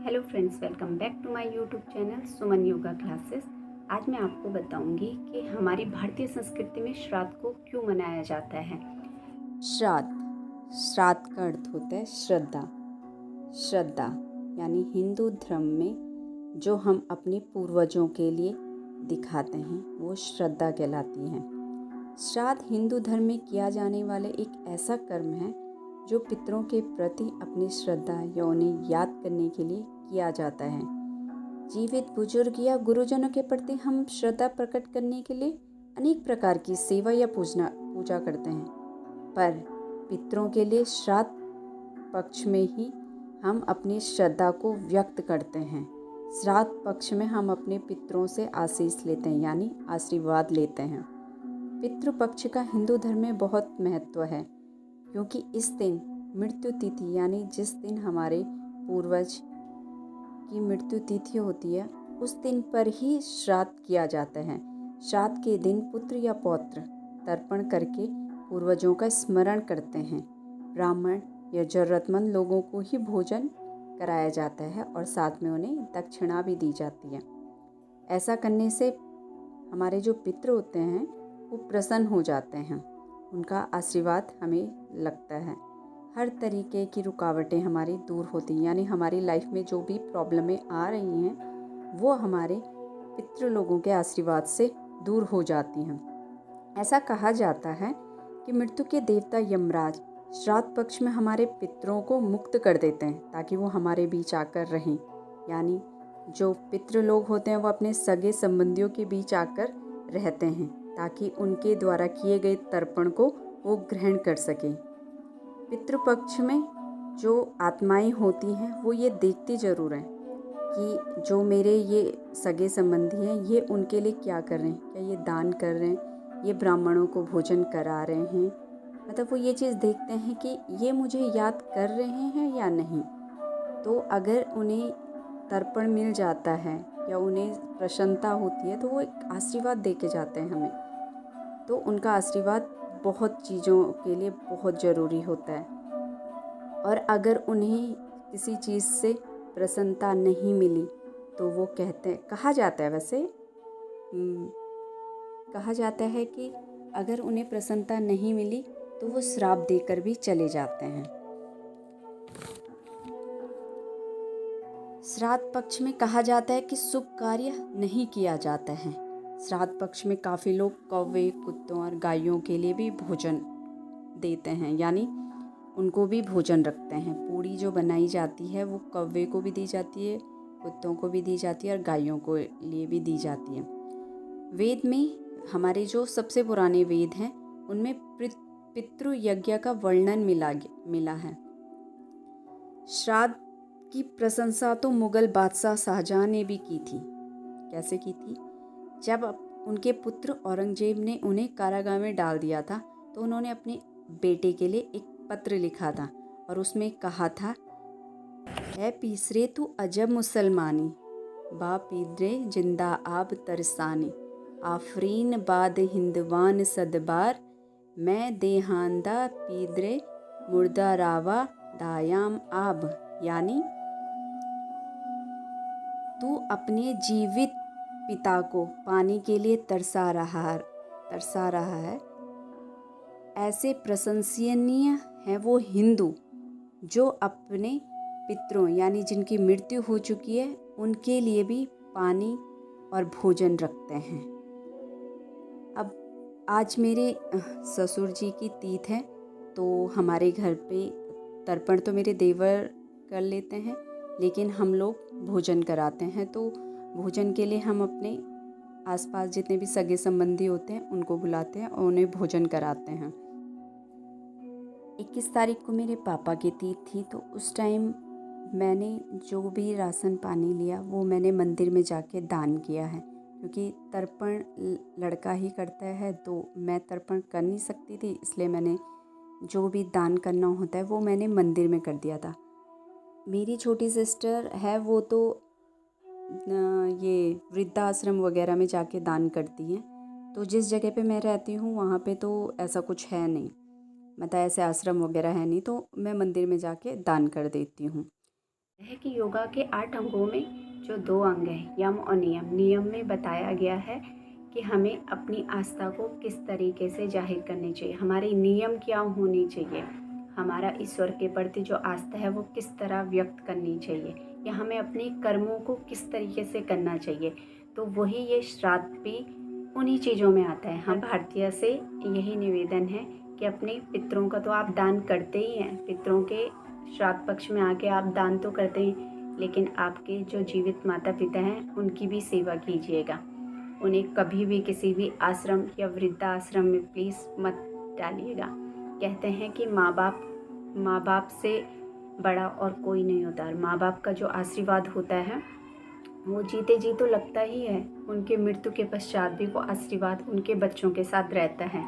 Hello friends, welcome back to my YouTube channel Suman yoga classes. आज मैं आपको बताऊंगी कि हमारी भारतीय संस्कृति में श्राद्ध को क्यों मनाया जाता है। श्राद्ध श्राद्ध का अर्थ होता है श्रद्धा। श्रद्धा यानी हिंदू धर्म में जो हम अपने पूर्वजों के लिए दिखाते हैं वो श्रद्धा कहलाती है। श्राद्ध हिंदू धर्म में किया जाने वाला एक ऐसा कर्म है जो पितरों के प्रति अपनी श्रद्धा या उन्हें याद करने के लिए किया जाता है। जीवित बुजुर्ग या गुरुजनों के प्रति हम श्रद्धा प्रकट करने के लिए अनेक प्रकार की सेवा या पूजा करते हैं, पर पितरों के लिए श्राद्ध पक्ष में ही हम अपनी श्रद्धा को व्यक्त करते हैं। श्राद्ध पक्ष में हम अपने पितरों से आशीष लेते हैं यानी आशीर्वाद लेते हैं। पितृपक्ष का हिंदू धर्म में बहुत महत्व है, क्योंकि इस दिन मृत्यु तिथि यानी जिस दिन हमारे पूर्वज की मृत्यु तिथि होती है उस दिन पर ही श्राद्ध किया जाता है। श्राद्ध के दिन पुत्र या पौत्र तर्पण करके पूर्वजों का स्मरण करते हैं। ब्राह्मण या जरूरतमंद लोगों को ही भोजन कराया जाता है और साथ में उन्हें दक्षिणा भी दी जाती है। ऐसा करने से हमारे जो पितृ होते हैं वो प्रसन्न हो जाते हैं, उनका आशीर्वाद हमें लगता है। हर तरीके की रुकावटें हमारी दूर होती हैं, यानी हमारी लाइफ में जो भी प्रॉब्लमें आ रही हैं वो हमारे पितृ लोगों के आशीर्वाद से दूर हो जाती हैं। ऐसा कहा जाता है कि मृत्यु के देवता यमराज श्राद्ध पक्ष में हमारे पितरों को मुक्त कर देते हैं ताकि वो हमारे बीच आकर रहें। यानी जो पितृ लोग होते हैं वो अपने सगे संबंधियों के बीच आकर रहते हैं ताकि उनके द्वारा किए गए तर्पण को वो ग्रहण कर सकें। पितृपक्ष में जो आत्माएं होती हैं वो ये देखती ज़रूर हैं कि जो मेरे ये सगे संबंधी हैं ये उनके लिए क्या कर रहे हैं, क्या ये दान कर रहे हैं, ये ब्राह्मणों को भोजन करा रहे हैं। मतलब वो ये चीज़ देखते हैं कि ये मुझे याद कर रहे हैं या नहीं। तो अगर उन्हें तर्पण मिल जाता है या उन्हें प्रसन्नता होती है तो वो एक आशीर्वाद दे के जाते हैं हमें। तो उनका आशीर्वाद बहुत चीज़ों के लिए बहुत ज़रूरी होता है। और अगर उन्हें किसी चीज़ से प्रसन्नता नहीं मिली तो वो कहा जाता है कहा जाता है कि अगर उन्हें प्रसन्नता नहीं मिली तो वो श्राप देकर भी चले जाते हैं। श्राद्ध पक्ष में कहा जाता है कि शुभ कार्य नहीं किया जाता है। श्राद्ध पक्ष में काफ़ी लोग कौवे, कुत्तों और गायों के लिए भी भोजन देते हैं, यानी उनको भी भोजन रखते हैं। पूड़ी जो बनाई जाती है वो कौवे को भी दी जाती है, कुत्तों को भी दी जाती है और गायों को लिए भी दी जाती है। वेद में हमारे जो सबसे पुराने वेद हैं उनमें पितृ यज्ञ का वर्णन मिला है। श्राद्ध की प्रशंसा तो मुगल बादशाह शाहजहां ने भी की थी। कैसे की थी? जब उनके पुत्र औरंगजेब ने उन्हें कारागार में डाल दिया था तो उन्होंने अपने बेटे के लिए एक पत्र लिखा था और उसमें कहा था, है पीसरे तू अजब मुसलमानी, बा पीदरे जिंदा आब तरसानी, आफरीन बाद हिंदवान सदबार, मैं देहांदा पीदरे मुर्दा रावा दायाम आब। यानी तू अपने जीवित पिता को पाने के लिए तरसा रहा है। ऐसे प्रशंसनीय है वो हिंदू जो अपने पितरों यानी जिनकी मृत्यु हो चुकी है उनके लिए भी पानी और भोजन रखते हैं। अब आज मेरे ससुर जी की तीथ है तो हमारे घर पे तर्पण तो मेरे देवर कर लेते हैं, लेकिन हम लोग भोजन कराते हैं। तो भोजन के लिए हम अपने आसपास जितने भी सगे संबंधी होते हैं उनको बुलाते हैं और उन्हें भोजन कराते हैं। 21 तारीख को मेरे पापा की तीथ थी तो उस टाइम मैंने जो भी राशन पानी लिया वो मैंने मंदिर में जाके दान किया है, क्योंकि तर्पण लड़का ही करता है तो मैं तर्पण कर नहीं सकती थी, इसलिए मैंने जो भी दान करना होता है वो मैंने मंदिर में कर दिया था। मेरी छोटी सिस्टर है वो तो ये वृद्धाश्रम वगैरह में जाके दान करती हैं। तो जिस जगह पे मैं रहती हूँ वहाँ पे तो ऐसा कुछ है नहीं, मतलब ऐसे आश्रम वगैरह है नहीं, तो मैं मंदिर में जाके दान कर देती हूँ। है कि योगा के 8 अंगों में जो 2 अंग हैं, यम और नियम। नियम में बताया गया है कि हमें अपनी आस्था को किस तरीके से जाहिर करनी चाहिए, हमारे नियम क्या होने चाहिए, हमारा ईश्वर के प्रति जो आस्था है वो किस तरह व्यक्त करनी चाहिए, या हमें अपने कर्मों को किस तरीके से करना चाहिए। तो वही ये श्राद्ध भी उन्हीं चीज़ों में आता है। हम भारतीय से यही निवेदन है कि अपने पितरों का तो आप दान करते ही हैं, पितरों के श्राद्ध पक्ष में आके आप दान तो करते हैं, लेकिन आपके जो जीवित माता पिता हैं उनकी भी सेवा कीजिएगा। उन्हें कभी भी किसी भी आश्रम या वृद्धाश्रम में प्लीज़ मत डालिएगा। कहते हैं कि माँ बाप से बड़ा और कोई नहीं होता, और माँ बाप का जो आशीर्वाद होता है वो जीते जी तो लगता ही है, उनके मृत्यु के पश्चात भी वो आशीर्वाद उनके बच्चों के साथ रहता है।